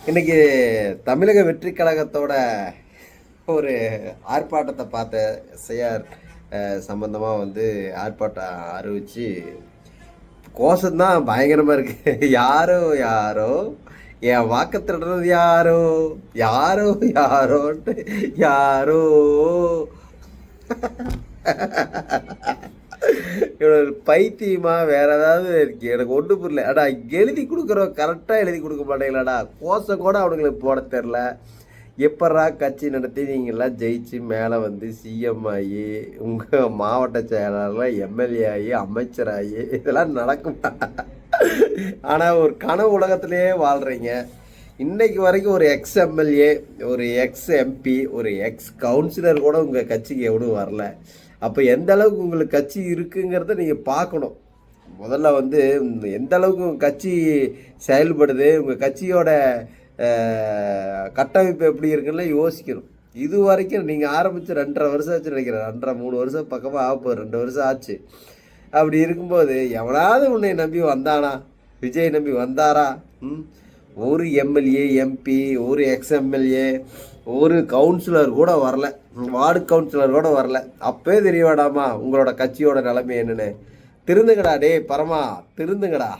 இன்னைக்கு தமிழக வெற்றி கழகத்தோட ஒரு ஆர்ப்பாட்டத்தை பார்த்த எஸ்ஐஆர் சம்பந்தமாக ஆர்ப்பாட்டம் அறிவிச்சு கோஷம்தான் பயங்கரமாக இருக்கு. யாரோ யாரோ என் வாக்கு திருடுறது யாரோ யாரோ யாரோன்ட்டு யாரோ பைத்தியமா வேற ஏதாவது இருக்கு. எனக்கு ஒன்றும் புரியல. அடா எழுதி கொடுக்குறோம், கரெக்டாக எழுதி கொடுக்க மாட்டேங்களாடா. கோஷம் கூட அவனுங்களுக்கு போட தெரில. எப்படா கட்சி நடத்தி நீங்கள்லாம் ஜெயிச்சு மேலே சிஎம் ஆகி உங்கள் மாவட்ட செயலாளர் எம்எல்ஏ ஆகி அமைச்சராகி இதெல்லாம் நடக்குமா? ஆனால் ஒரு கனவு உலகத்திலே வாழ்கிறீங்க. இன்னைக்கு வரைக்கும் ஒரு எக்ஸ் எம்எல்ஏ, ஒரு எக்ஸ் எம்பி, ஒரு எக்ஸ் கவுன்சிலர் கூட உங்கள் கட்சிக்கு எவனும் வரல. அப்போ எந்த அளவுக்கு உங்களுக்கு கட்சி இருக்குங்கிறத நீங்கள் பார்க்கணும். முதல்ல எந்த அளவுக்கு உங்கள் கட்சி செயல்படுது, உங்கள் கட்சியோட கட்டமைப்பு எப்படி இருக்குன்னு யோசிக்கணும். இது வரைக்கும் நீங்கள் ஆரம்பித்து 2.5 வருஷம் ஆச்சு நினைக்கிறேன். 2.5-3 வருஷம் பக்கமாக ஆகப்போகுது. 2 வருஷம் ஆச்சு. அப்படி இருக்கும்போது எவனாவது உன்னை நம்பி வந்தானா? விஜய் நம்பி வந்தாரா? ஒரு எம்எல்ஏ, எம்பி, ஒரு எக்ஸ்எம்எல்ஏ, ஒரு கவுன்சிலர் கூட வரல. வார்டு கவுன்சிலர் கூட வரல. அப்பவே தெரிய வேண்டாமா உங்களோட கட்சியோட நிலைமை என்னன்னு? திருந்துங்கடா டே பரமா, திருந்துங்கடா.